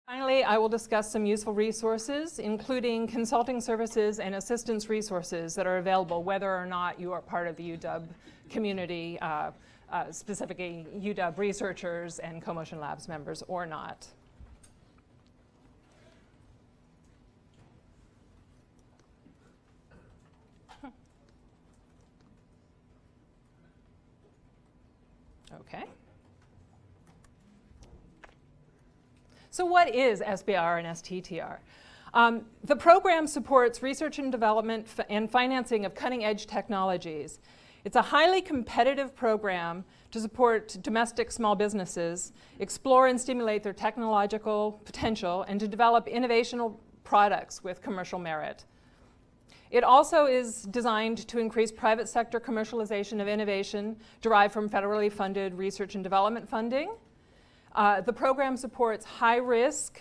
Finally, I will discuss some useful resources, including consulting services and assistance resources that are available whether or not you are part of the UW community, specifically UW researchers and CoMotion Labs members or not. Okay. So what is SBIR and STTR? The program supports research and development and financing of cutting-edge technologies. It's a highly competitive program to support domestic small businesses, explore and stimulate their technological potential, and to develop innovational products with commercial merit. It also is designed to increase private sector commercialization of innovation derived from federally funded research and development funding. The program supports high-risk,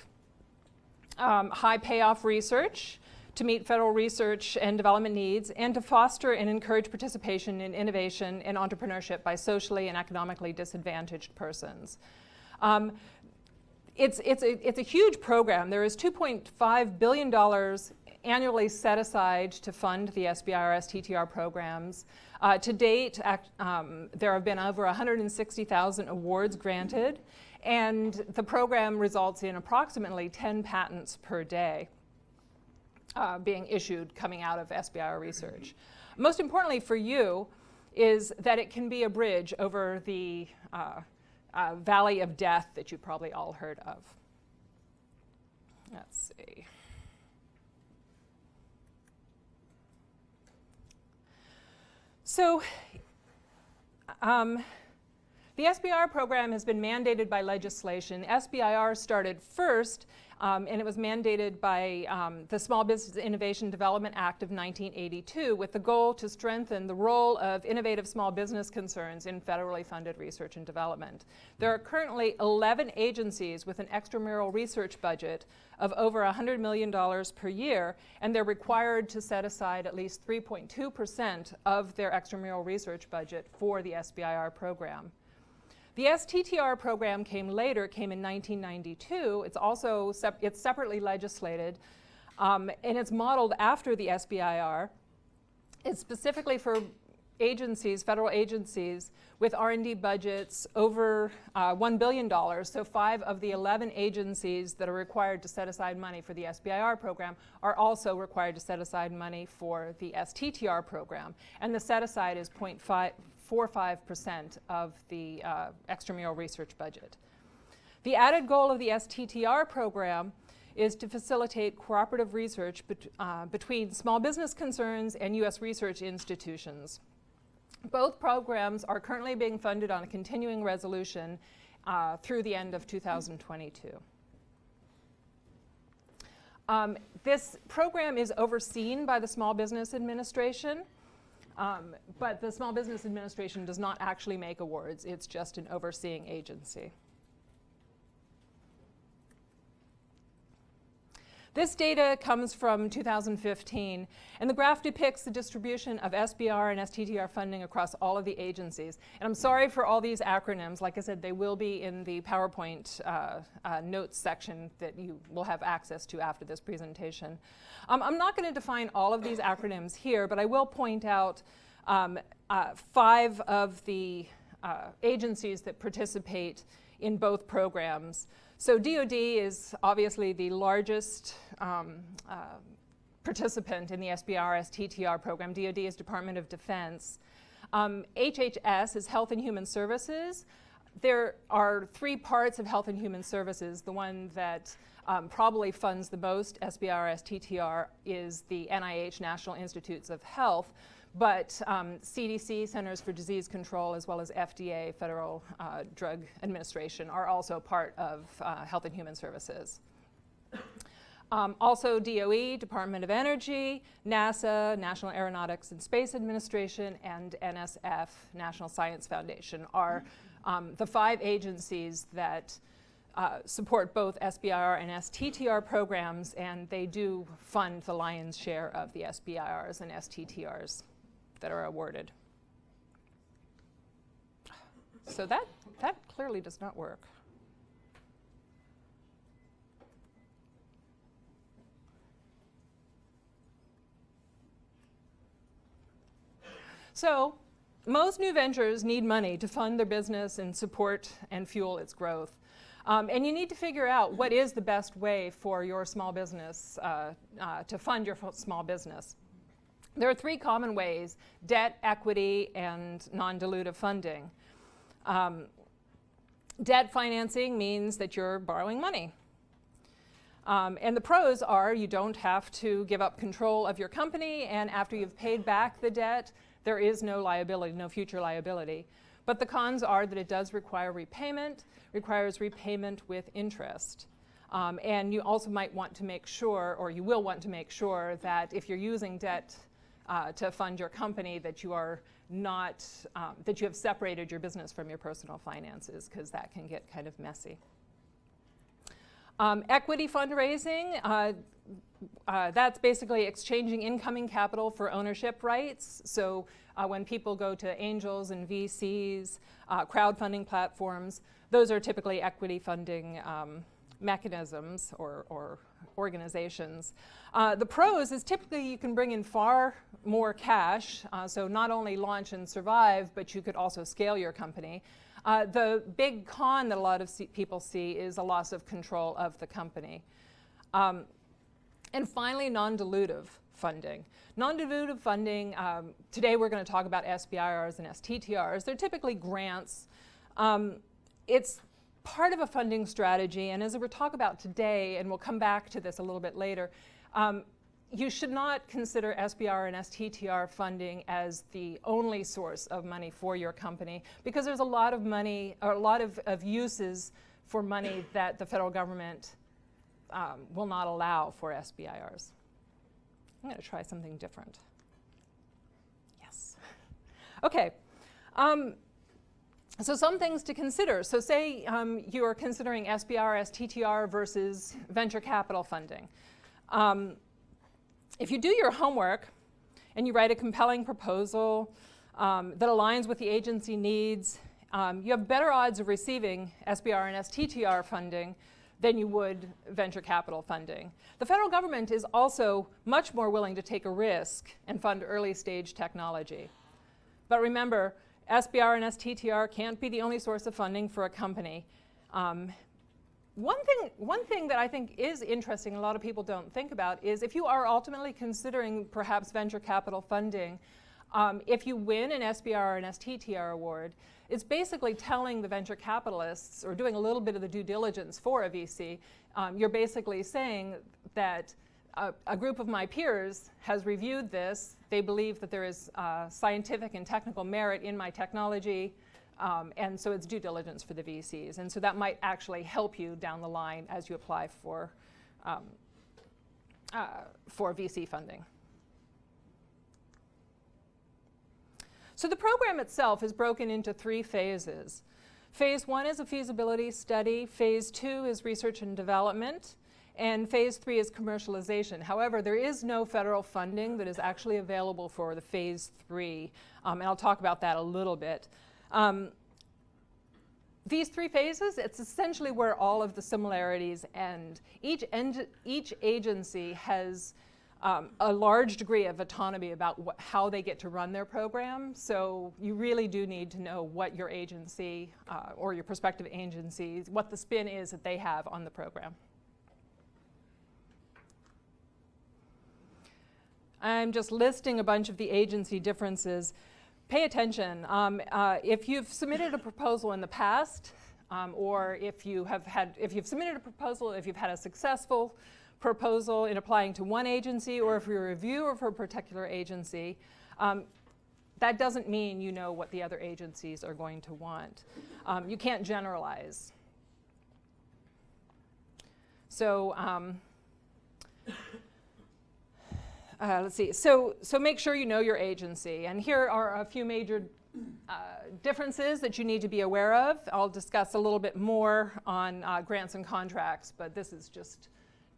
high-payoff research to meet federal research and development needs and to foster and encourage participation in innovation and entrepreneurship by socially and economically disadvantaged persons. It's a huge program. There is $2.5 billion annually set aside to fund the SBIR STTR programs. To date, there have been over 160,000 awards granted, and the program results in approximately 10 patents per day being issued coming out of SBIR research. Most importantly for you is that it can be a bridge over the valley of death that you probably all heard of. Let's see. So, the SBIR program has been mandated by legislation. SBIR started first, and it was mandated by the Small Business Innovation Development Act of 1982 with the goal to strengthen the role of innovative small business concerns in federally funded research and development. There are currently 11 agencies with an extramural research budget of over $100 million per year, and they're required to set aside at least 3.2% of their extramural research budget for the SBIR program. The STTR program came later, came in 1992. It's also it's separately legislated, and it's modeled after the SBIR. It's specifically for agencies, federal agencies, with R&D budgets over $1 billion. So 5 of the 11 agencies that are required to set aside money for the SBIR program are also required to set aside money for the STTR program. And the set aside is 0.45% of the extramural research budget. The added goal of the STTR program is to facilitate cooperative research between small business concerns and U.S. research institutions. Both programs are currently being funded on a continuing resolution through the end of 2022. This program is overseen by the Small Business Administration. But the Small Business Administration does not actually make awards. It's just an overseeing agency. This data comes from 2015, and the graph depicts the distribution of SBIR and STTR funding across all of the agencies. And I'm sorry for all these acronyms. Like I said, they will be in the PowerPoint notes section that you will have access to after this presentation. I'm not going to define all of these acronyms here, but I will point out 5 of the agencies that participate in both programs. So DoD is obviously the largest participant in the SBIR STTR program. DoD is Department of Defense. HHS is Health and Human Services. There are 3 parts of Health and Human Services. The one that probably funds the most SBIR STTR is the NIH, National Institutes of Health, but CDC, Centers for Disease Control, as well as FDA, Federal Drug Administration, are also part of Health and Human Services. Also DOE, Department of Energy, NASA, National Aeronautics and Space Administration, and NSF, National Science Foundation, are the 5 agencies that support both SBIR and STTR programs, and they do fund the lion's share of the SBIRs and STTRs that are awarded. So that clearly does not work. So most new ventures need money to fund their business and support and fuel its growth. And you need to figure out what is the best way for your small business to fund your small business. There are three common ways: debt, equity, and non-dilutive funding. Debt financing means that you're borrowing money. And the pros are you don't have to give up control of your company, and after you've paid back the debt, there is no liability, no future liability. But the cons are that it does require repayment, requires repayment with interest. And you also might want to make sure, or you will want to make sure, that if you're using debt to fund your company, that you are not, that you have separated your business from your personal finances, because that can get kind of messy. Equity fundraising, that's basically exchanging incoming capital for ownership rights. So when people go to angels and VCs, crowdfunding platforms, those are typically equity funding mechanisms or organizations. The pros is typically you can bring in far more cash, so not only launch and survive, but you could also scale your company. The big con that a lot of people see is a loss of control of the company. And finally, non-dilutive funding. Non-dilutive funding, today we're going to talk about SBIRs and STTRs. They're typically grants. It's part of a funding strategy, and as we'll talk about today, and we'll come back to this a little bit later, you should not consider SBIR and STTR funding as the only source of money for your company, because there's a lot of money, or a lot of uses for money that the federal government will not allow for SBIRs. I'm going to try something different. Yes. Okay. So some things to consider. So say you are considering SBIR, STTR versus venture capital funding. If you do your homework and you write a compelling proposal that aligns with the agency needs, you have better odds of receiving SBIR and STTR funding than you would venture capital funding. The federal government is also much more willing to take a risk and fund early stage technology. But remember, SBIR and STTR can't be the only source of funding for a company. One thing that I think is interesting, a lot of people don't think about, is if you are ultimately considering perhaps venture capital funding, if you win an SBIR and STTR award, it's basically telling the venture capitalists, or doing a little bit of the due diligence for a VC, you're basically saying that a group of my peers has reviewed this, they believe that there is scientific and technical merit in my technology, and so it's due diligence for the VCs. And so that might actually help you down the line as you apply for VC funding. So the program itself is broken into three phases. Phase 1 is a feasibility study, Phase 2 is research and development, and Phase 3 is commercialization. However, there is no federal funding that is actually available for the Phase 3, and I'll talk about that a little bit. These three phases, it's essentially where all of the similarities end. Each agency has a large degree of autonomy about how they get to run their program, so you really do need to know what your agency or your prospective agencies, what the spin is that they have on the program. I'm just listing a bunch of the agency differences. Pay attention. If you've submitted a proposal in the past, or if you've submitted a proposal, if you've had a successful proposal in applying to one agency, or if you're a reviewer for a particular agency, that doesn't mean you know what the other agencies are going to want. You can't generalize. So let's see. So make sure you know your agency. And here are a few major differences that you need to be aware of. I'll discuss a little bit more on grants and contracts, but this is just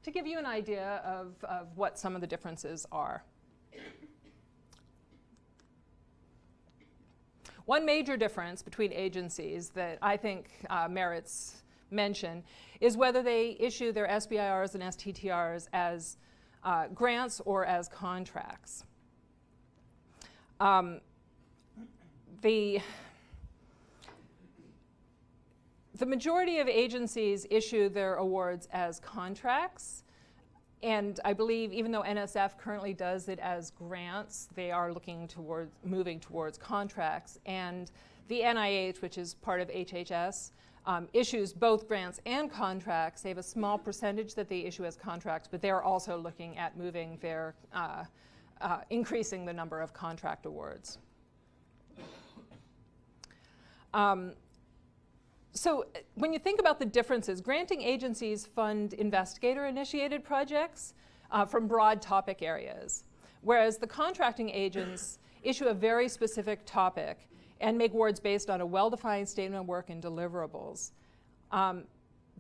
to give you an idea of what some of the differences are. One major difference between agencies that I think merits mention is whether they issue their SBIRs and STTRs as grants or as contracts. the majority of agencies issue their awards as contracts. And I believe even though NSF currently does it as grants, they are looking towards moving towards contracts. And the NIH, which is part of HHS, issues both grants and contracts. They have a small percentage that they issue as contracts, but they're also looking at moving their, increasing the number of contract awards. So when you think about the differences, granting agencies fund investigator-initiated projects from broad topic areas, whereas the contracting agents issue a very specific topic and make awards based on a well-defined statement of work and deliverables.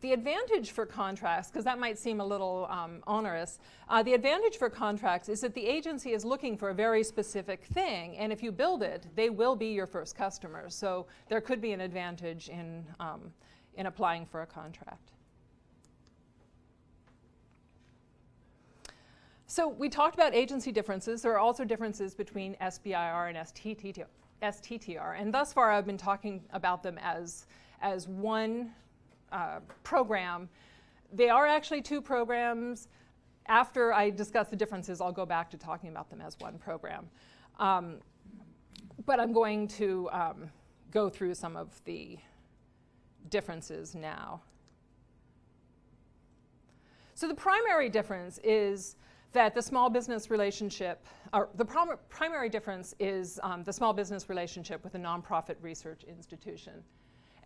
The advantage for contracts, because that might seem a little onerous, the advantage for contracts is that the agency is looking for a very specific thing, and if you build it, they will be your first customer. So there could be an advantage in applying for a contract. So we talked about agency differences. There are also differences between SBIR and STTR, and thus far I've been talking about them as one program. They are actually two programs. After I discuss the differences, I'll go back to talking about them as one program. But I'm going to go through some of the differences now. So the primary difference is that the small business relationship, or the primary difference is the small business relationship with a nonprofit research institution.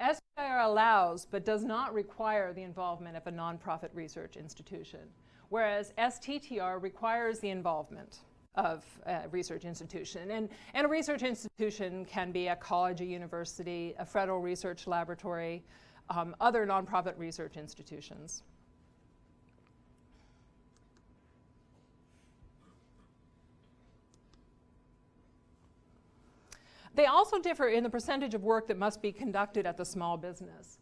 SBIR allows but does not require the involvement of a nonprofit research institution, whereas STTR requires the involvement of a research institution. And a research institution can be a college, a university, a federal research laboratory, other nonprofit research institutions. They also differ in the percentage of work that must be conducted at the small business.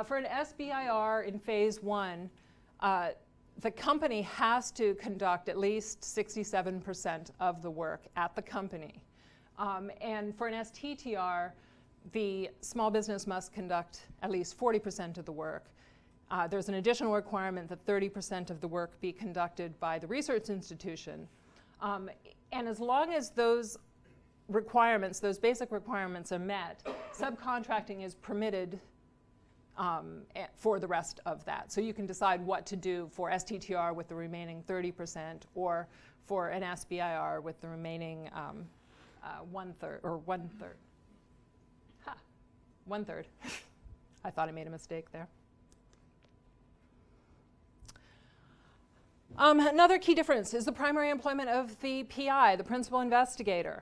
For an SBIR in phase 1, the company has to conduct at least 67% of the work at the company. And for an STTR, the small business must conduct at least 40% of the work. There's an additional requirement that 30% of the work be conducted by the research institution. And as long as those requirements, those basic requirements are met, subcontracting is permitted for the rest of that. So you can decide what to do for STTR with the remaining 30% or for an SBIR with the remaining one-third. One-third. I thought I made a mistake there. Another key difference is the primary employment of the PI, the principal investigator.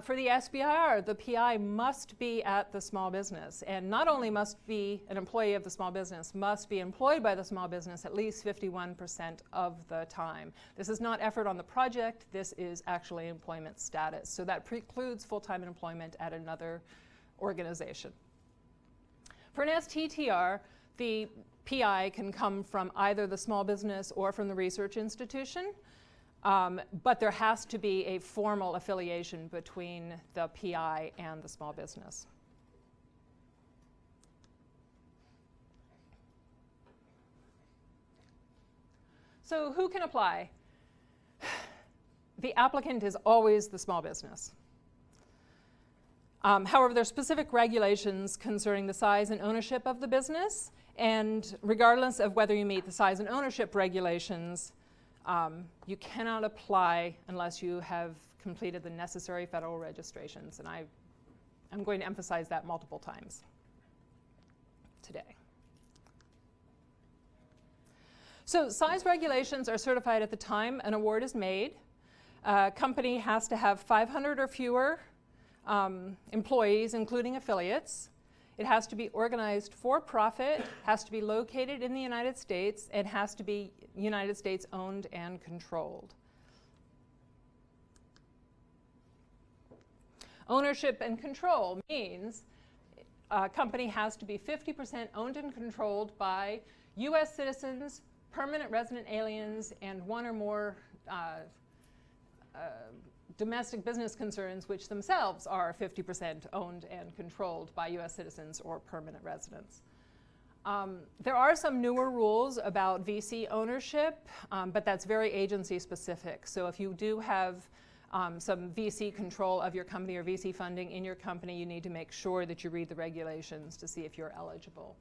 For the SBIR, the PI must be at the small business, and not only must be an employee of the small business, must be employed by the small business at least 51% of the time. This is not effort on the project, this is actually employment status. So that precludes full-time employment at another organization. For an STTR, the PI can come from either the small business or from the research institution. But there has to be a formal affiliation between the PI and the small business. So who can apply? The applicant is always the small business. However, there are specific regulations concerning the size and ownership of the business, and regardless of whether you meet the size and ownership regulations, you cannot apply unless you have completed the necessary federal registrations, and I'm going to emphasize that multiple times today. So size regulations are certified at the time an award is made. A company has to have 500 or fewer employees, including affiliates. It has to be organized for profit, has to be located in the United States, and has to be United States owned and controlled. Ownership and control means a company has to be 50% owned and controlled by US citizens, permanent resident aliens, and one or more domestic business concerns, which themselves are 50% owned and controlled by US citizens or permanent residents. There are some newer rules about VC ownership, but that's very agency specific. So if you do have some VC control of your company or VC funding in your company, you need to make sure that you read the regulations to see if you're eligible.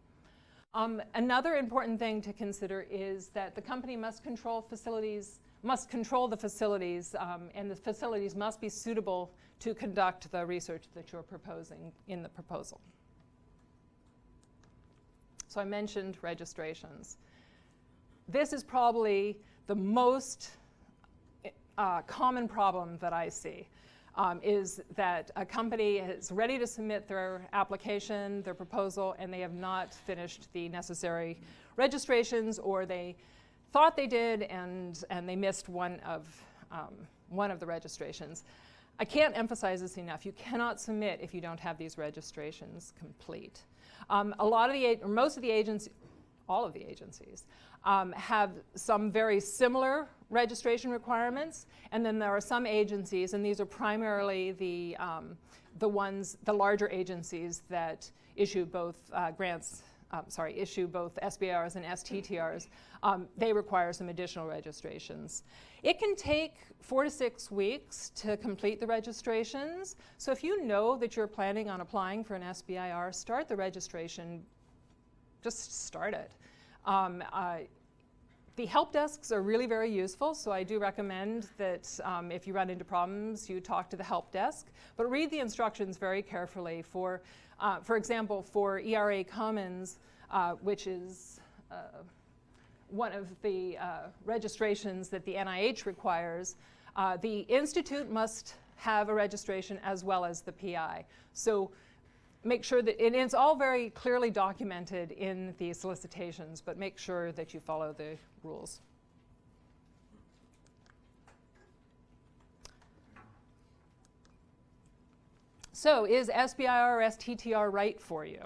Another important thing to consider is that the company must control the facilities, and the facilities must be suitable to conduct the research that you're proposing in the proposal. So I mentioned registrations. This is probably the most common problem that I see, is that a company is ready to submit their application, their proposal, and they have not finished the necessary registrations, or they thought they did and they missed one of the registrations. I can't emphasize this enough. You cannot submit if you don't have these registrations complete. Most of the agencies, all of the agencies, have some very similar registration requirements, and then there are some agencies, and these are primarily the larger agencies that issue both issue both SBIRs and STTRs. They require some additional registrations. It can take 4 to 6 weeks to complete the registrations. So if you know that you're planning on applying for an SBIR, start the registration. Just start it. The help desks are really very useful, so I do recommend that if you run into problems, you talk to the help desk. But read the instructions very carefully. For example, for ERA Commons, which is one of the registrations that the NIH requires, the institute must have a registration as well as the PI. So make sure that, and it's all very clearly documented in the solicitations, but make sure that you follow the rules. So is SBIR or STTR right for you?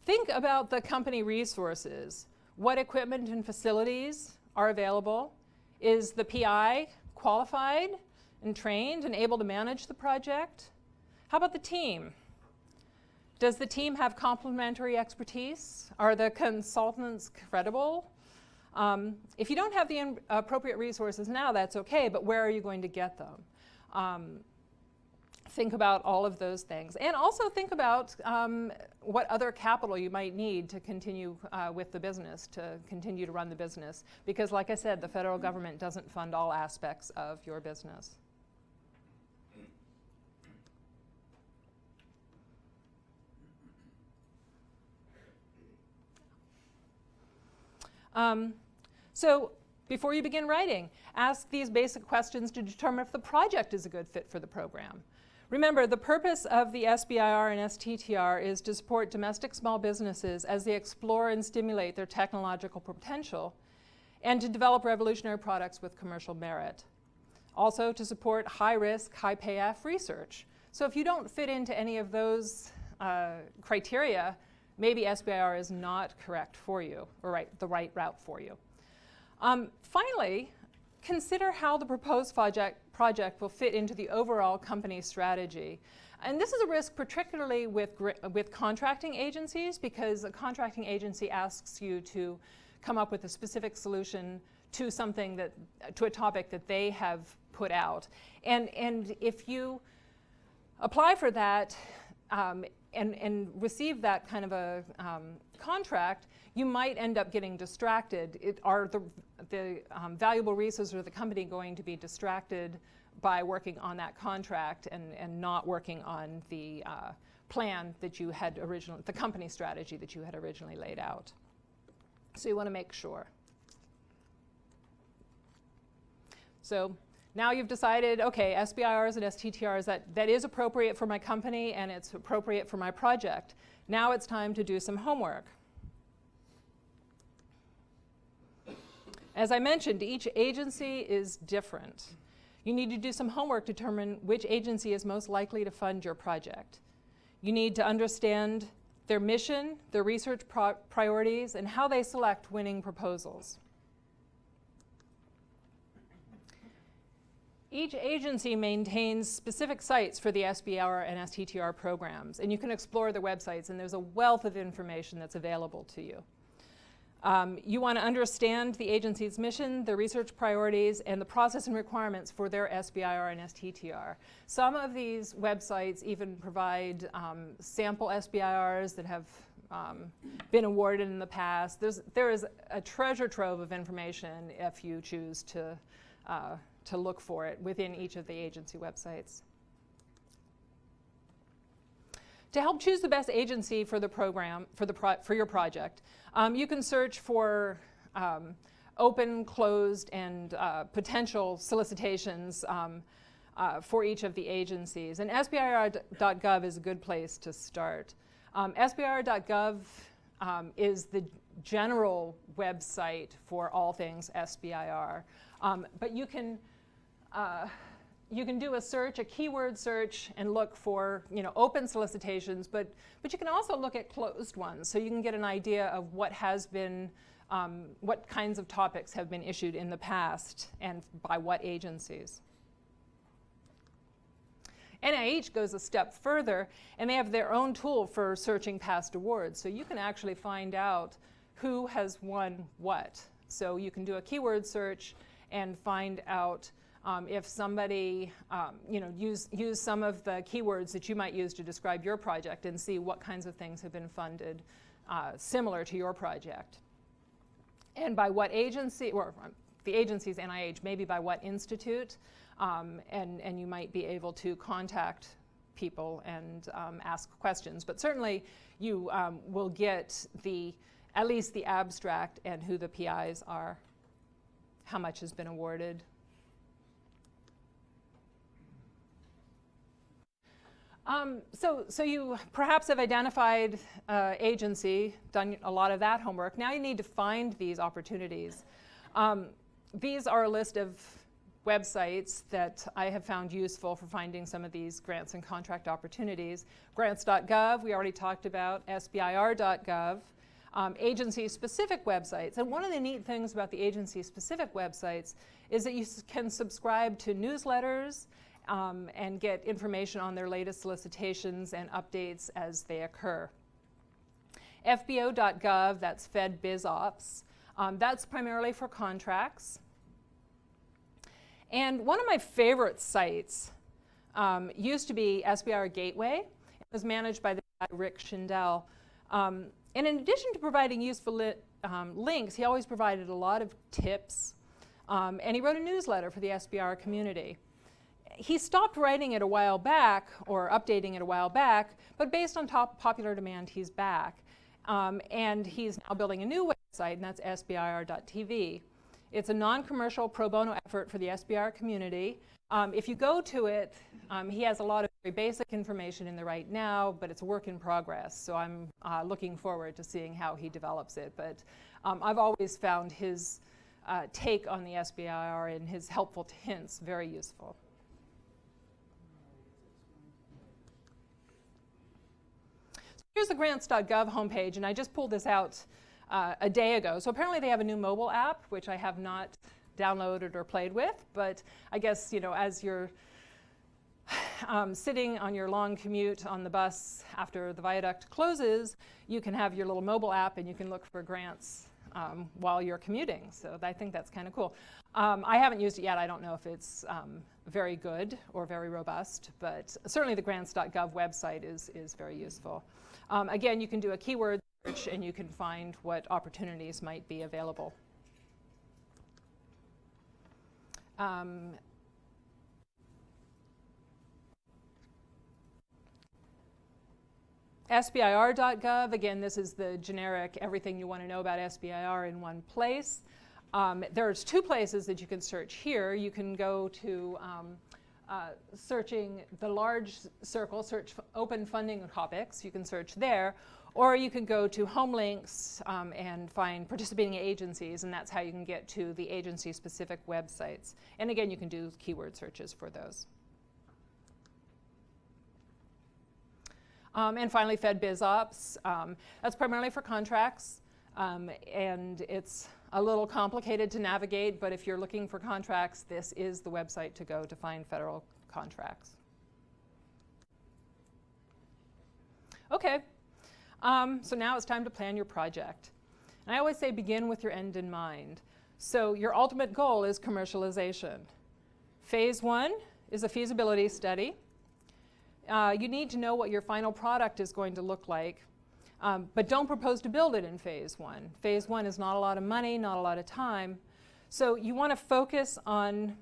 Think about the company resources. What equipment and facilities are available? Is the PI qualified and trained and able to manage the project? How about the team? Does the team have complementary expertise? Are the consultants credible? If you don't have the appropriate resources now, that's okay, but where are you going to get them? Think about all of those things. And also think about what other capital you might need to continue with the business, to continue to run the business. Because like I said, the federal government doesn't fund all aspects of your business. So before you begin writing, ask these basic questions to determine if the project is a good fit for the program. Remember, the purpose of the SBIR and STTR is to support domestic small businesses as they explore and stimulate their technological potential, and to develop revolutionary products with commercial merit. Also to support high-risk, high-payoff research. So if you don't fit into any of those criteria, maybe SBIR is not correct for you, or the right route for you. Finally, consider how the proposed project will fit into the overall company strategy. And this is a risk particularly with contracting agencies, because a contracting agency asks you to come up with a specific solution to a topic that they have put out. And if you apply for that and receive that kind of a contract, you might end up getting distracted. Are the valuable resources of the company going to be distracted by working on that contract and not working on the plan that you had originally, the company strategy that you had originally laid out? So you want to make sure. So now you've decided, okay, SBIRs and STTRs, that is appropriate for my company and it's appropriate for my project. Now it's time to do some homework. As I mentioned, each agency is different. You need to do some homework to determine which agency is most likely to fund your project. You need to understand their mission, their research priorities, and how they select winning proposals. Each agency maintains specific sites for the SBIR and STTR programs, and you can explore their websites, and there's a wealth of information that's available to you. You want to understand the agency's mission, their research priorities, and the process and requirements for their SBIR and STTR. Some of these websites even provide sample SBIRs that have been awarded in the past. There is a treasure trove of information if you choose to look for it within each of the agency websites. To help choose the best agency for the program, for your project, you can search for open, closed, and potential solicitations for each of the agencies. And SBIR.gov is a good place to start. SBIR.gov is the general website for all things SBIR. But you can do a search, a keyword search, and look for open solicitations, but you can also look at closed ones, so you can get an idea of what has been, what kinds of topics have been issued in the past and by what agencies. NIH goes a step further, and they have their own tool for searching past awards, so you can actually find out who has won what. So you can do a keyword search and find out if somebody, use some of the keywords that you might use to describe your project and see what kinds of things have been funded similar to your project. And by what agency, or the agency's NIH, maybe by what institute, and you might be able to contact people and ask questions. But certainly you will get at least the abstract and who the PIs are, how much has been awarded. So you perhaps have identified agency, done a lot of that homework. Now you need to find these opportunities. These are a list of websites that I have found useful for finding some of these grants and contract opportunities. Grants.gov, we already talked about. SBIR.gov. Agency-specific websites. And one of the neat things about the agency-specific websites is that you can subscribe to newsletters and get information on their latest solicitations and updates as they occur. FBO.gov, that's Fed BizOps. That's primarily for contracts. And one of my favorite sites used to be SBIR Gateway. It was managed by the guy Rick Schindel. And in addition to providing useful links, he always provided a lot of tips. And he wrote a newsletter for the SBIR community. He stopped writing it a while back, or updating it a while back, but based on popular demand, he's back. And he's now building a new website, and that's SBIR.tv. It's a non-commercial pro bono effort for the SBIR community. If you go to it, he has a lot of very basic information in there right now, but it's a work in progress. So I'm looking forward to seeing how he develops it. But I've always found his take on the SBIR and his helpful hints very useful. Here's the grants.gov homepage, and I just pulled this out a day ago. So apparently they have a new mobile app, which I have not downloaded or played with, but I guess, as you're sitting on your long commute on the bus after the viaduct closes, you can have your little mobile app and you can look for grants while you're commuting. So I think that's kind of cool. I haven't used it yet. I don't know if it's very good or very robust, but certainly the grants.gov website is very useful. Again, you can do a keyword search and you can find what opportunities might be available. SBIR.gov, again, this is the generic everything you want to know about SBIR in one place. There's two places that you can search here. You can go to searching the large circle, search open funding topics. You can search there. Or you can go to home links and find participating agencies, and that's how you can get to the agency-specific websites. And again, you can do keyword searches for those. And finally, Fed BizOps. That's primarily for contracts, and it's a little complicated to navigate, but if you're looking for contracts, this is the website to go to find federal contracts. Okay, so now it's time to plan your project. And I always say begin with your end in mind. So your ultimate goal is commercialization. Phase 1 is a feasibility study. You need to know what your final product is going to look like, but don't propose to build it in phase 1. Phase 1 is not a lot of money, not a lot of time. So you want to focus on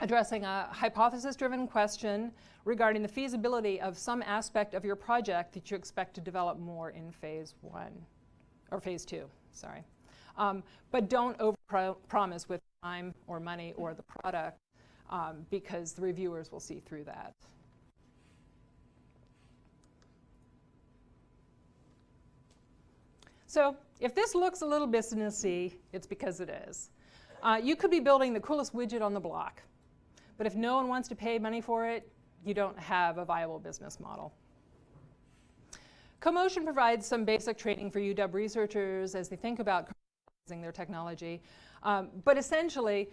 addressing a hypothesis-driven question regarding the feasibility of some aspect of your project that you expect to develop more in phase 1, or phase 2, sorry. But don't overpromise with time or money or the product because the reviewers will see through that. So if this looks a little businessy, it's because it is. You could be building the coolest widget on the block, but if no one wants to pay money for it, you don't have a viable business model. CoMotion provides some basic training for UW researchers as they think about commercializing their technology. But essentially,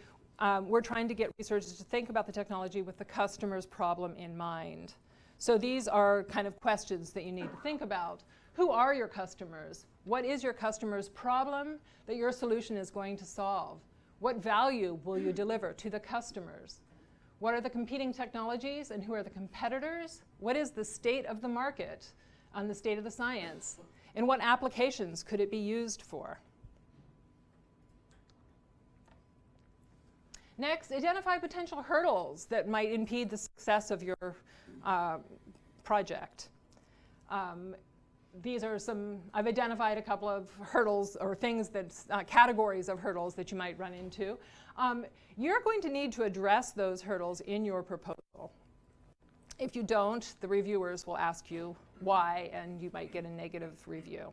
we're trying to get researchers to think about the technology with the customer's problem in mind. So these are kind of questions that you need to think about. Who are your customers? What is your customer's problem that your solution is going to solve? What value will you deliver to the customers? What are the competing technologies and who are the competitors? What is the state of the market and the state of the science? And what applications could it be used for? Next, identify potential hurdles that might impede the success of your project. These are some, I've identified a couple of hurdles or things that, categories of hurdles that you might run into. You're going to need to address those hurdles in your proposal. If you don't, the reviewers will ask you why, and you might get a negative review.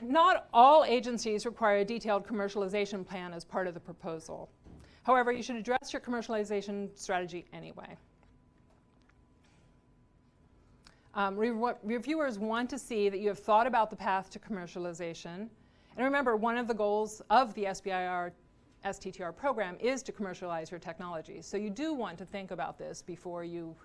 Not all agencies require a detailed commercialization plan as part of the proposal. However, you should address your commercialization strategy anyway. Reviewers want to see that you have thought about the path to commercialization. And remember, one of the goals of the SBIR STTR program is to commercialize your technology. So you do want to think about this before you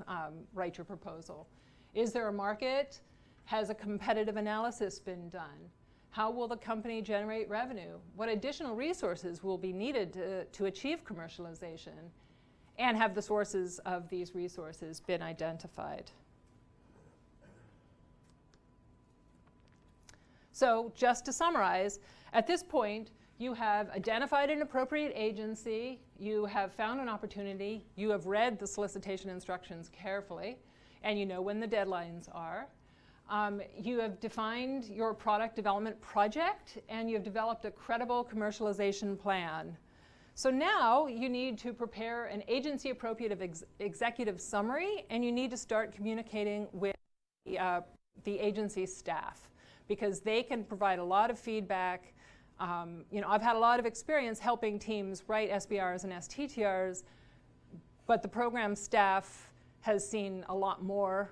write your proposal. Is there a market? Has a competitive analysis been done? How will the company generate revenue? What additional resources will be needed to achieve commercialization? And have the sources of these resources been identified? So just to summarize, at this point, you have identified an appropriate agency, you have found an opportunity, you have read the solicitation instructions carefully, and you know when the deadlines are. You have defined your product development project, and you have developed a credible commercialization plan. So now you need to prepare an agency-appropriate executive summary, and you need to start communicating with the agency staff, because they can provide a lot of feedback. I've had a lot of experience helping teams write SBIRs and STTRs, but the program staff has seen a lot more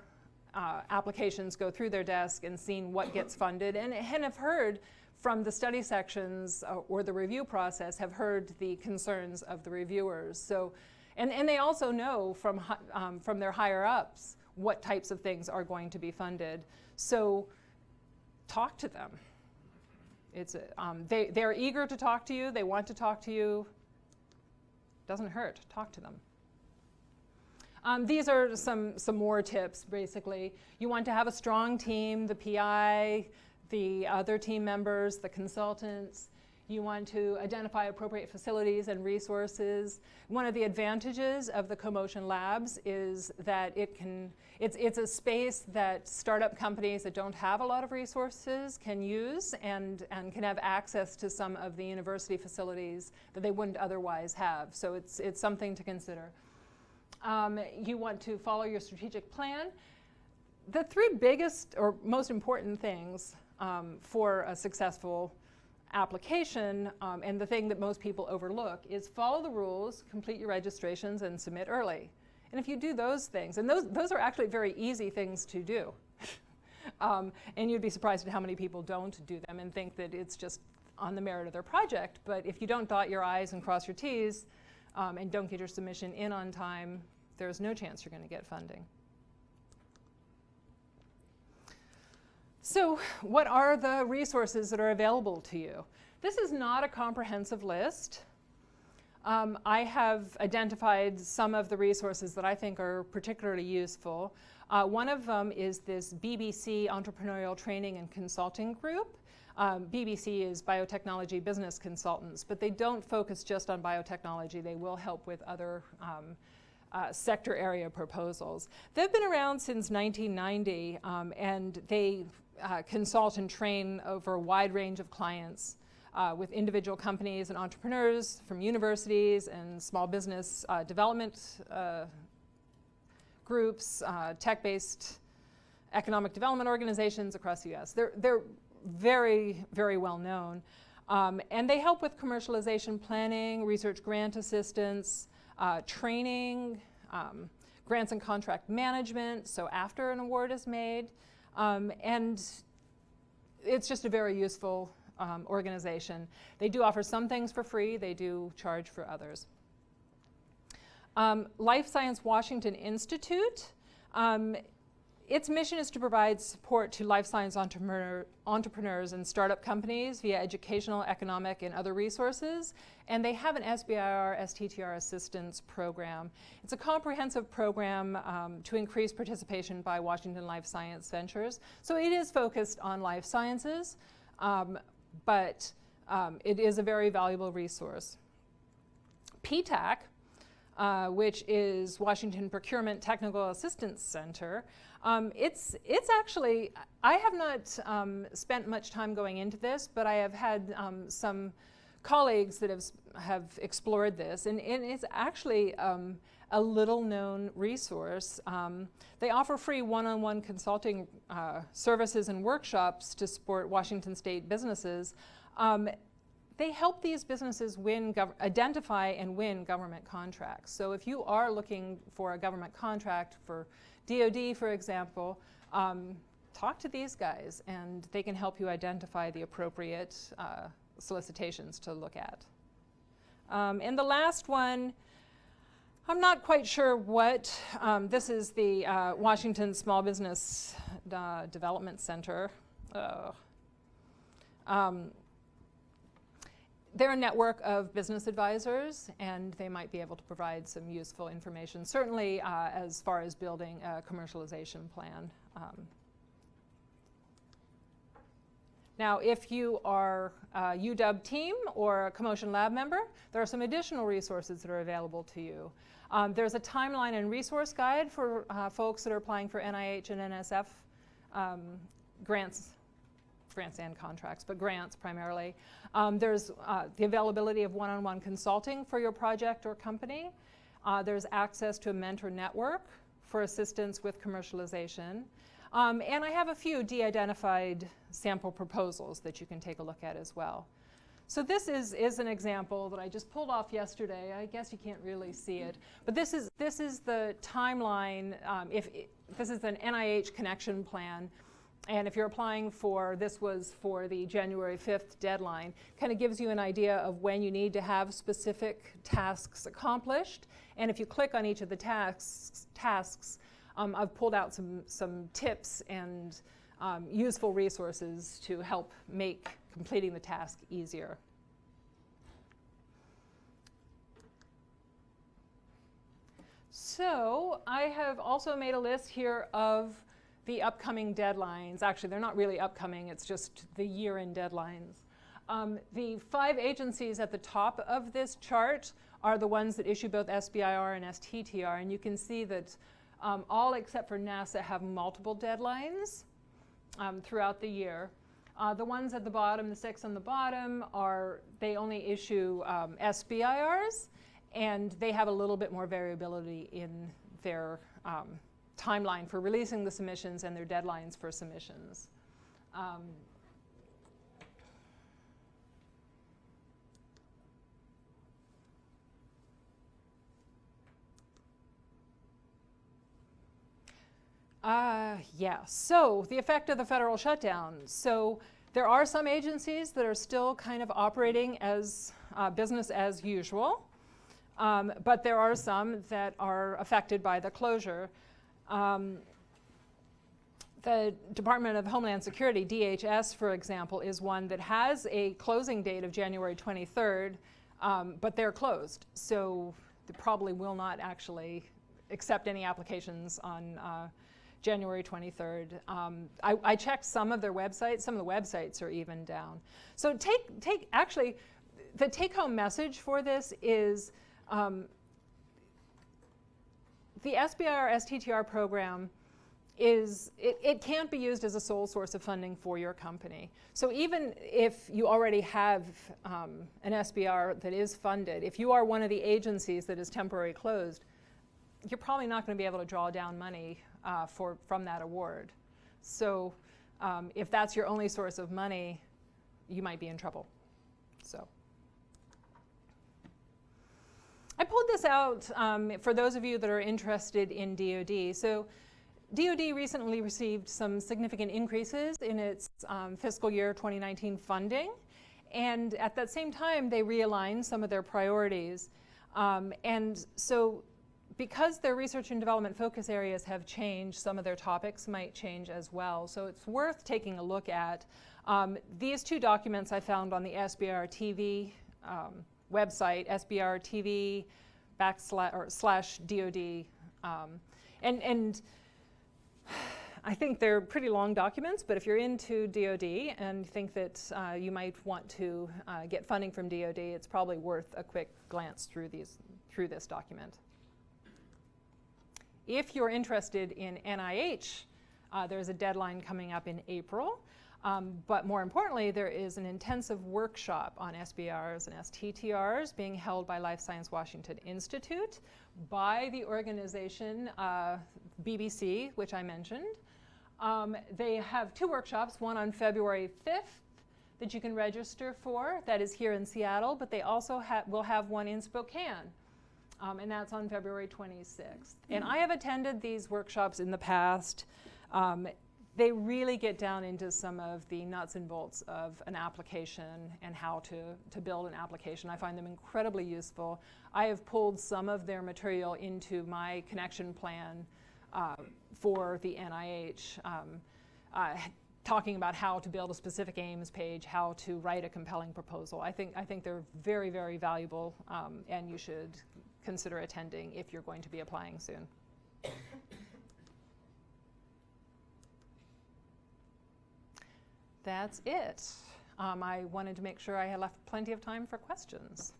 applications go through their desk and seen what gets funded, and have heard from the study sections or the review process, have heard the concerns of the reviewers. So, and they also know from their higher ups what types of things are going to be funded. So talk to them. They're eager to talk to you. They want to talk to you. Doesn't hurt. Talk to them. These are some more tips, basically. You want to have a strong team, the PI, the other team members, the consultants. You want to identify appropriate facilities and resources. One of the advantages of the CoMotion labs is that it's a space that startup companies that don't have a lot of resources can use and can have access to some of the university facilities that they wouldn't otherwise have. So it's something to consider. You want to follow your strategic plan. The three biggest or most important things for a successful application, and the thing that most people overlook, is follow the rules, complete your registrations, and submit early. And if you do those things, and those are actually very easy things to do. And you'd be surprised at how many people don't do them and think that it's just on the merit of their project. But if you don't dot your I's and cross your T's and don't get your submission in on time, there's no chance you're going to get funding. So what are the resources that are available to you? This is not a comprehensive list. I have identified some of the resources that I think are particularly useful. One of them is this BBC Entrepreneurial Training and Consulting Group. BBC is Biotechnology Business Consultants, but they don't focus just on biotechnology. They will help with other sector area proposals. They've been around since 1990, and they consult and train over a wide range of clients with individual companies and entrepreneurs from universities and small business development groups, tech-based economic development organizations across the US. They're very, very well known. And they help with commercialization planning, research grant assistance, training, grants and contract management, so after an award is made. And it's just a very useful organization. They do offer some things for free. They do charge for others. Life Science Washington Institute. Its mission is to provide support to life science entrepreneurs and startup companies via educational, economic, and other resources. And they have an SBIR, STTR assistance program. It's a comprehensive program to increase participation by Washington Life Science Ventures. So it is focused on life sciences, but it is a very valuable resource. PTAC, which is Washington Procurement Technical Assistance Center. It's actually, I have not spent much time going into this, but I have had some colleagues that have explored this, and it's actually a little known resource. They offer free one-on-one consulting services and workshops to support Washington state businesses. They help these businesses identify and win government contracts. So if you are looking for a government contract for DoD, for example, talk to these guys and they can help you identify the appropriate solicitations to look at. And the last one, I'm not quite sure what, this is the Washington Small Business Development Center. They're a network of business advisors, and they might be able to provide some useful information, certainly as far as building a commercialization plan. Now, if you are a UW team or a CoMotion lab member, there are some additional resources that are available to you. There's a timeline and resource guide for folks that are applying for NIH and NSF grants and contracts, but grants primarily. There's the availability of one-on-one consulting for your project or company. There's access to a mentor network for assistance with commercialization. And I have a few de-identified sample proposals that you can take a look at as well. So this is an example that I just pulled off yesterday. I guess you can't really see it, but this is the timeline. This is an NIH connection plan. And if you're applying for, this was for the January 5th deadline, kind of gives you an idea of when you need to have specific tasks accomplished. And if you click on each of the tasks, I've pulled out some tips and useful resources to help make completing the task easier. So I have also made a list here of the upcoming deadlines. Actually, they're not really upcoming, it's just the year-end deadlines. The 5 agencies at the top of this chart are the ones that issue both SBIR and STTR, and you can see that all except for NASA have multiple deadlines throughout the year. The ones at the bottom, the 6 on the bottom, they only issue SBIRs, and they have a little bit more variability in their timeline for releasing the submissions and their deadlines for submissions. Yeah, so the effect of the federal shutdown. So there are some agencies that are still kind of operating as business as usual, but there are some that are affected by the closure. The Department of Homeland Security, DHS, for example, is one that has a closing date of January 23rd, but they're closed. So they probably will not actually accept any applications on January 23rd. I checked some of their websites. Some of the websites are even down. So actually, the take-home message for this is the SBIR STTR program it can't be used as a sole source of funding for your company. So even if you already have an SBIR that is funded, if you are one of the agencies that is temporarily closed, you're probably not going to be able to draw down money from that award. So if that's your only source of money, you might be in trouble. So I pulled this out for those of you that are interested in DoD. So DoD recently received some significant increases in its fiscal year 2019 funding, and at that same time they realigned some of their priorities. And so because their research and development focus areas have changed, some of their topics might change as well. So it's worth taking a look at. These two documents I found on the SBIR TV website, SBIR TV /DoD. And I think they're pretty long documents, but if you're into DoD and think that you might want to get funding from DoD, it's probably worth a quick glance through this document. If you're interested in NIH, there's a deadline coming up in April. But more importantly, there is an intensive workshop on SBIRs and STTRs being held by Life Science Washington Institute by the organization BBC, which I mentioned. They have two workshops, one on February 5th that you can register for, that is here in Seattle, but they also will have one in Spokane, and that's on February 26th. And I have attended these workshops in the past. They really get down into some of the nuts and bolts of an application and how to build an application. I find them incredibly useful. I have pulled some of their material into my connection plan for the NIH, talking about how to build a specific aims page, how to write a compelling proposal. I think they're very, very valuable, and you should consider attending if you're going to be applying soon. That's it. I wanted to make sure I had left plenty of time for questions.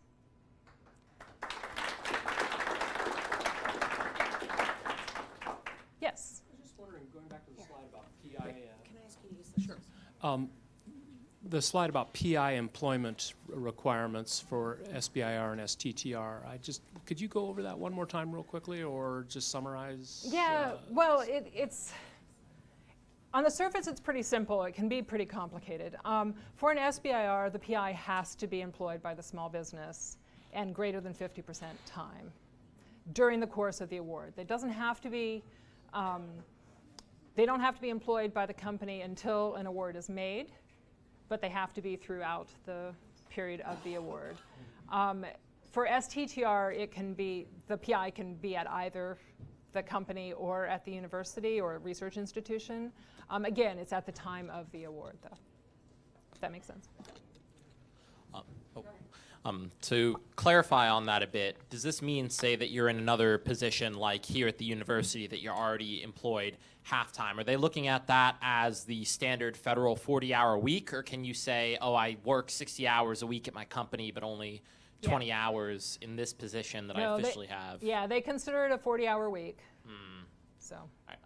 Yes? I was just wondering, going back to the slide about PI. Can I ask you to use this? Sure. The slide about PI employment requirements for SBIR and STTR. Could you go over that one more time real quickly, or just summarize? Yeah, well, it's on the surface, it's pretty simple. It can be pretty complicated. For an SBIR, the PI has to be employed by the small business and greater than 50% time during the course of the award. It doesn't have to be, they don't have to be employed by the company until an award is made, but they have to be throughout the period of the award. For STTR, it can be, the PI can be at either the company or at the university or research institution. Again, it's at the time of the award, though. If that makes sense. To clarify on that a bit, does this mean, say, that you're in another position, like here at the university, that you're already employed half-time? Are they looking at that as the standard federal 40-hour week, or can you say, oh, I work 60 hours a week at my company, but only 20 hours in this position that I officially have? Yeah, they consider it a 40-hour week. So.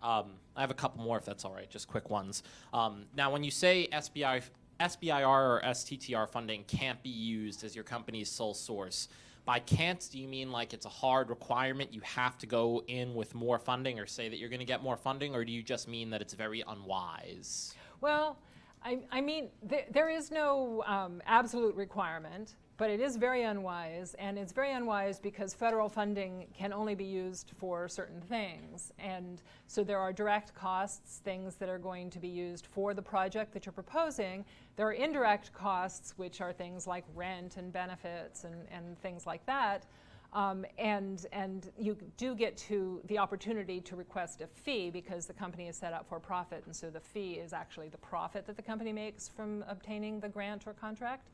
All right. I have a couple more, if that's all right, just quick ones. Now, when you say SBIR or STTR funding can't be used as your company's sole source, by can't, do you mean like it's a hard requirement, you have to go in with more funding, or say that you're going to get more funding, or do you just mean that it's very unwise? Well, I mean, there is no absolute requirement. But it is very unwise, and it's very unwise because federal funding can only be used for certain things. And so there are direct costs, things that are going to be used for the project that you're proposing. There are indirect costs, which are things like rent and benefits and things like that. And you do get to the opportunity to request a fee because the company is set up for profit, and so the fee is actually the profit that the company makes from obtaining the grant or contract.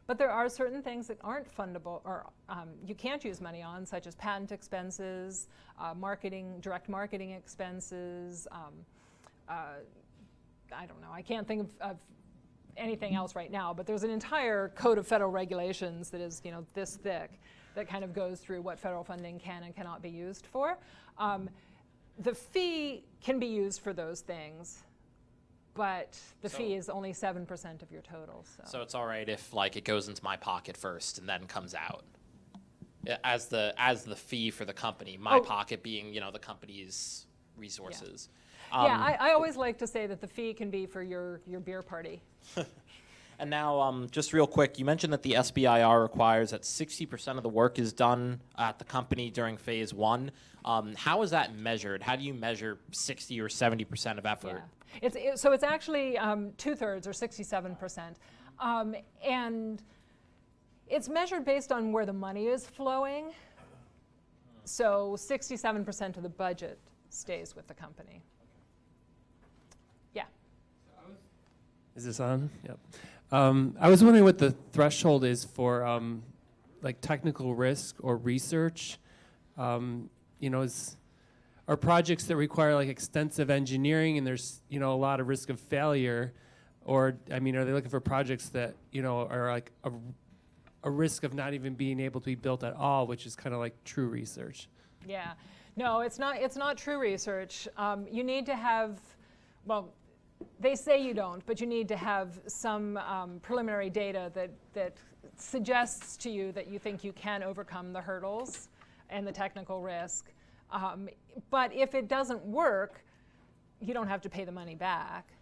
But there are certain things that aren't fundable or you can't use money on, such as patent expenses, direct marketing expenses. I don't know, I can't think of anything else right now, but there's an entire code of federal regulations that is, this thick, that kind of goes through what federal funding can and cannot be used for. The fee can be used for those things, but the fee is only 7% of your total. So it's all right if it goes into my pocket first and then comes out as the fee for the company. My pocket being the company's resources. Yeah, I always like to say that the fee can be for your beer party. And now, just real quick, you mentioned that the SBIR requires that 60% of the work is done at the company during phase 1. How is that measured? How do you measure 60 or 70% of effort? Yeah. So it's actually 2/3 or 67%. And it's measured based on where the money is flowing. So 67% of the budget stays with the company. Yeah. Is this on? Yep. I was wondering what the threshold is for technical risk or research. Are projects that require extensive engineering and there's a lot of risk of failure, or are they looking for projects that are a risk of not even being able to be built at all, which is kind of like true research? Yeah, no, it's not true research. You need to have, well, they say you don't, but you need to have some preliminary data that suggests to you that you think you can overcome the hurdles and the technical risk. But if it doesn't work, you don't have to pay the money back.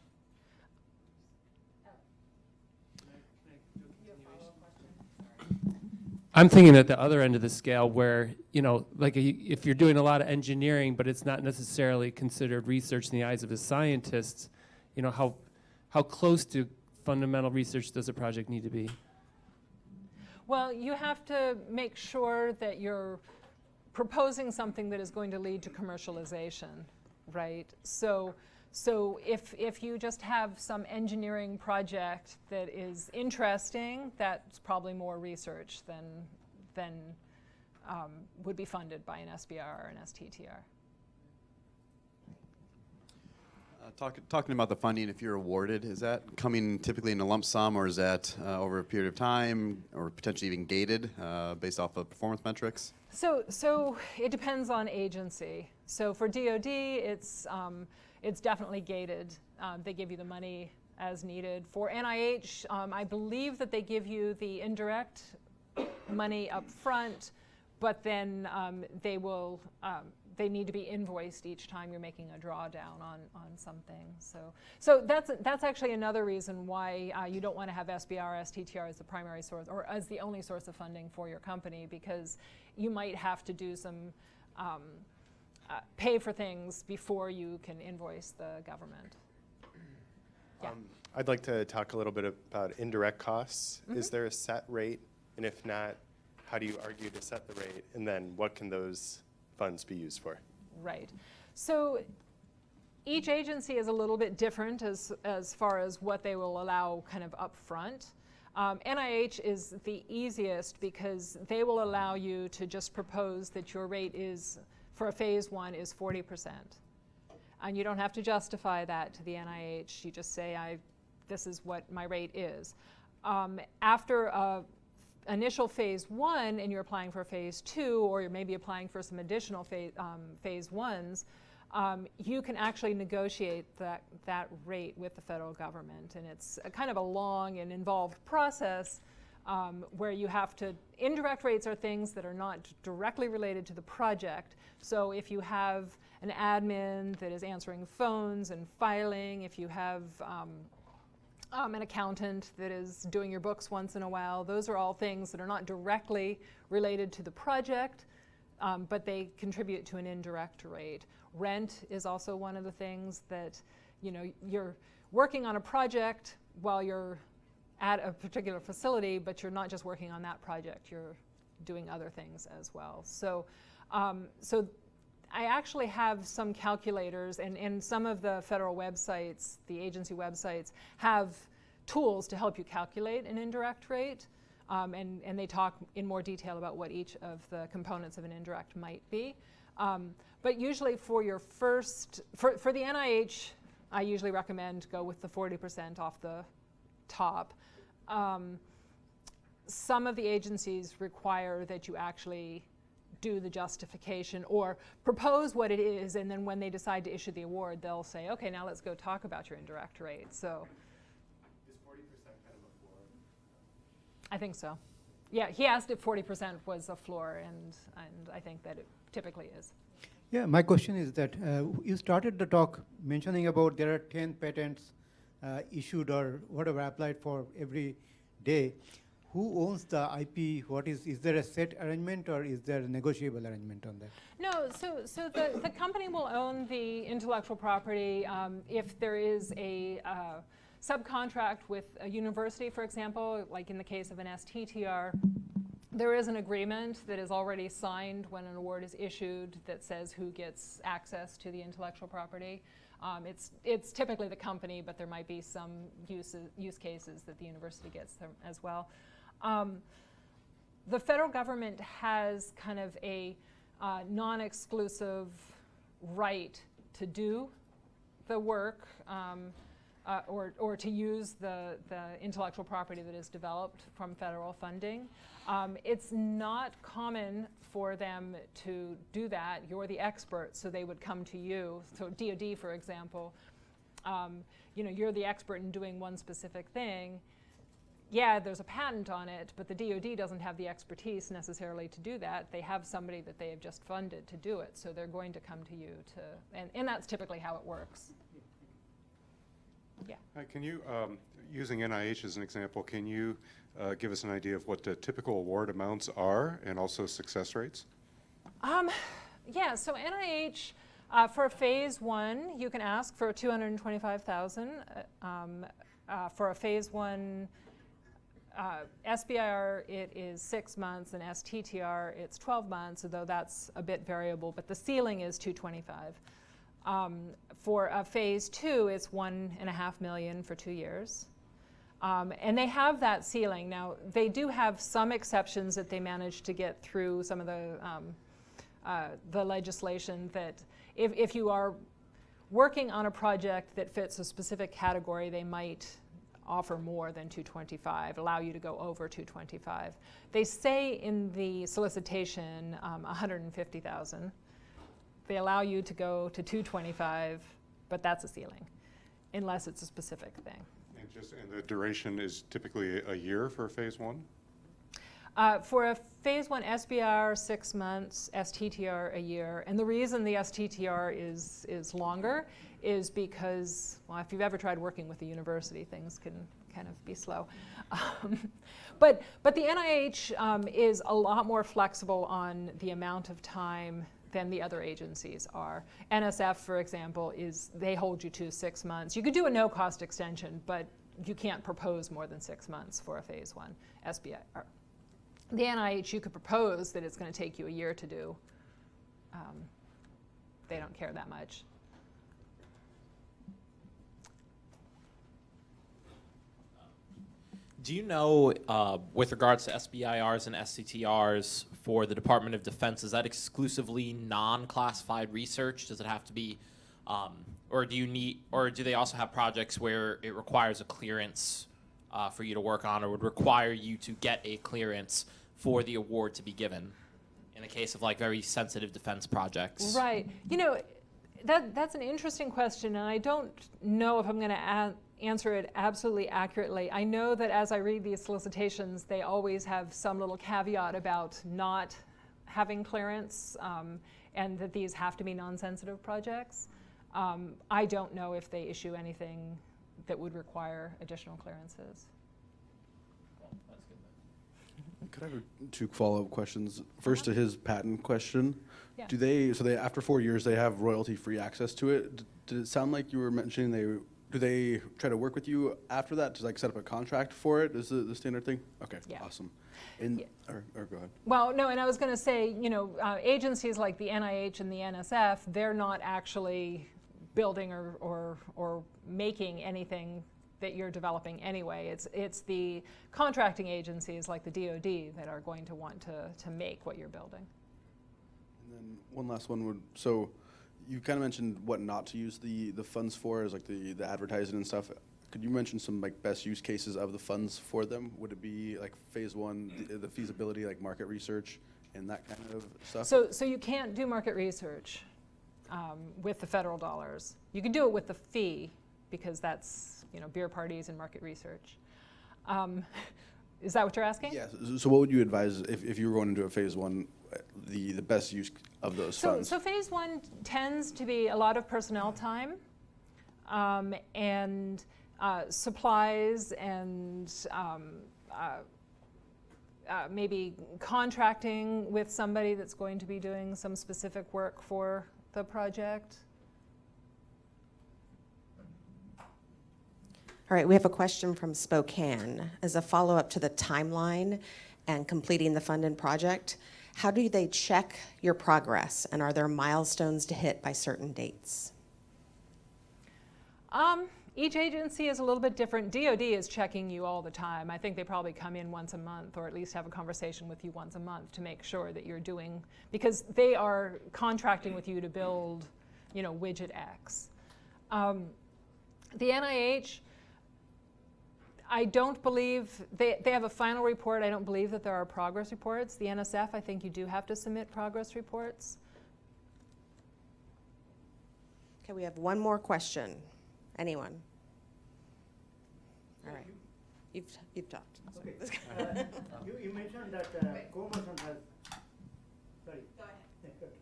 I'm thinking at the other end of the scale where, if you're doing a lot of engineering, but it's not necessarily considered research in the eyes of a scientist, how close to fundamental research does a project need to be? Well, you have to make sure that you're proposing something that is going to lead to commercialization, right? So if you just have some engineering project that is interesting, that's probably more research than would be funded by an SBIR or an STTR. Talking about the funding, if you're awarded, is that coming typically in a lump sum, or is that over a period of time, or potentially even gated based off of performance metrics? So it depends on agency. So for DoD, it's definitely gated. They give you the money as needed. For NIH, I believe that they give you the indirect money up front, but then they need to be invoiced each time you're making a drawdown on something. So that's actually another reason why you don't want to have SBIR, STTR as the primary source or as the only source of funding for your company, because you might have to do some pay for things before you can invoice the government. Yeah. I'd like to talk a little bit about indirect costs. Mm-hmm. Is there a set rate? And if not, how do you argue to set the rate? And then what can those funds be used for? Right. So each agency is a little bit different as far as what they will allow kind of up front. NIH is the easiest because they will allow you to just propose that your rate is, for a phase 1, is 40%. And you don't have to justify that to the NIH. You just say, this is what my rate is. After initial phase 1 and you're applying for phase 2, or you're maybe applying for some additional phase 1s, you can actually negotiate that rate with the federal government. And it's a kind of a long and involved process where you have to, indirect rates are things that are not directly related to the project. So if you have an admin that is answering phones and filing, if you have an accountant that is doing your books once in a while. Those are all things that are not directly related to the project, but they contribute to an indirect rate. Rent is also one of the things that, you know, you're working on a project while you're at a particular facility, but you're not just working on that project, you're doing other things as well. So I actually have some calculators, and some of the federal websites, the agency websites, have tools to help you calculate an indirect rate, and they talk in more detail about what each of the components of an indirect might be. But usually for your first, for the NIH, I usually recommend go with the 40% off the top. Some of the agencies require that you actually do the justification or propose what it is, and then when they decide to issue the award, they'll say, okay, now let's go talk about your indirect rate. So, Is 40% kind of a floor? I think so. Yeah, he asked if 40% was a floor, and I think that it typically is. Yeah, my question is that you started the talk mentioning about there are 10 patents issued or whatever applied for every day. Who owns the IP? What is there a set arrangement or is there a negotiable arrangement on that? No, so the company will own the intellectual property if there is a subcontract with a university, for example, like in the case of an STTR. There is an agreement that is already signed when an award is issued that says who gets access to the intellectual property. It's typically the company, but there might be some use cases that the university gets them as well. The federal government has kind of a non-exclusive right to do the work or to use the intellectual property that is developed from federal funding. It's not common for them to do that. You're the expert, so they would come to you. So DoD, for example, you know, you're the expert in doing one specific thing. Yeah, there's a patent on it, but the DoD doesn't have the expertise necessarily to do that. They have somebody that they have just funded to do it, so they're going to come to you and that's typically how it works. Yeah. Can you, using NIH as an example, can you give us an idea of what the typical award amounts are and also success rates? Yeah, so NIH, for phase 1, you can ask for $225,000. For a phase 1 SBIR, it is 6 months, and STTR, it's 12 months, although that's a bit variable, but the ceiling is $225,000. For a phase 2, it's $1.5 million for 2 years. And they have that ceiling. Now, they do have some exceptions that they managed to get through some of the legislation that if you are working on a project that fits a specific category, they might offer more than $225,000, allow you to go over $225,000. They say in the solicitation $150,000. They allow you to go to $225,000, but that's a ceiling, unless it's a specific thing. And the duration is typically a year for phase 1? For a phase 1 SBIR, 6 months, STTR a year. And the reason the STTR is longer is because, well, if you've ever tried working with a university, things can kind of be slow. But the NIH is a lot more flexible on the amount of time than the other agencies are. NSF, for example, they hold you to 6 months. You could do a no-cost extension, but you can't propose more than 6 months for a phase 1 SBIR. The NIH, you could propose that it's going to take you a year to do. They don't care that much. Do you know, with regards to SBIRs and STTRs for the Department of Defense, is that exclusively non-classified research? Does it have to be, or do they also have projects where it requires a clearance for you to work on, or would require you to get a clearance for the award to be given in the case of like very sensitive defense projects? Right. You know, that's an interesting question, and I don't know if I'm going to answer it absolutely accurately. I know that as I read these solicitations, they always have some little caveat about not having clearance and that these have to be non-sensitive projects. I don't know if they issue anything that would require additional clearances. Could I have two follow-up questions? First, to his patent question. Yeah. Do they, so they, after 4 years, they have royalty-free access to it? Did it sound like you were mentioning do they try to work with you after that to like set up a contract for it? Is the standard thing? Okay, Yeah. awesome. And, Yeah. or go ahead. Well, no, and I was going to say, you know, agencies like the NIH and the NSF, they're not actually building or making anything that you're developing anyway. It's the contracting agencies like the DoD that are going to want to make what you're building. And then one last one would, so you kind of mentioned what not to use the funds for, is like the advertising and stuff. Could you mention some like best use cases of the funds for them? Would it be like phase one, the feasibility, like market research and that kind of stuff? So you can't do market research with the federal dollars. You can do it with the fee because that's, you know, beer parties and market research. Is that what you're asking? Yes. So what would you advise if you were going into a phase one, the best use of those funds? So phase one tends to be a lot of personnel time and supplies and maybe contracting with somebody that's going to be doing some specific work for the project. All right, we have a question from Spokane. As a follow-up to the timeline and completing the funded project, how do they check your progress, and are there milestones to hit by certain dates? Each agency is a little bit different. DoD is checking you all the time. I think they probably come in once a month or at least have a conversation with you once a month to make sure that you're doing, because they are contracting with you to build, you know, widget X. The NIH, I don't believe, they have a final report. I don't believe that there are progress reports. The NSF, I think you do have to submit progress reports. Okay, we have one more question. Anyone? All right. You've talked. Okay. You mentioned that CoMotion has, sorry. Go ahead.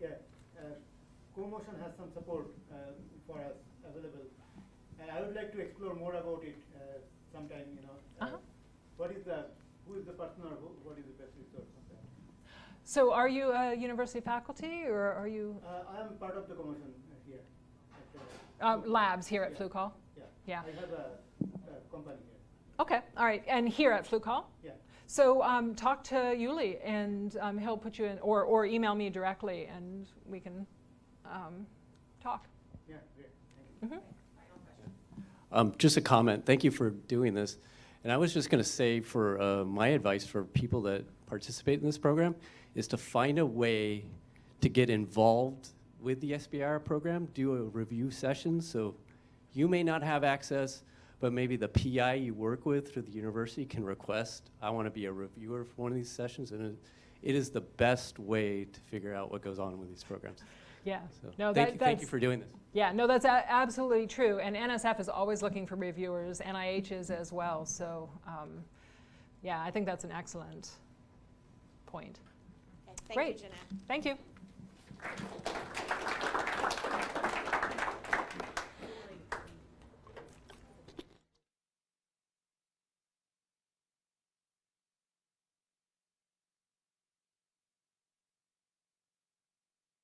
Yeah, CoMotion has some support for us available. And I would like to explore more about it sometime, you know. Who is the person or what is the best resource on that? So are you a university faculty or are you? I am part of the CoMotion here. Labs here at Fluke Hall? Yeah. I have a company here. Okay, all right, and here at Fluke Hall? Yeah. So talk to Yuli and he'll put you in, or email me directly and we can talk. Yeah, great. Thank you. Just a comment. Thank you for doing this. And I was just going to say, for my advice for people that participate in this program is to find a way to get involved with the SBIR program, do a review session. So you may not have access, but maybe the PI you work with through the university can request, I want to be a reviewer for one of these sessions. And it is the best way to figure out what goes on with these programs. Yeah. So No, thank you for doing this. Yeah, no, that's absolutely true. And NSF is always looking for reviewers, NIH is as well. So yeah, I think that's an excellent point. Okay, thank Great. you, Jeanette. Thank you.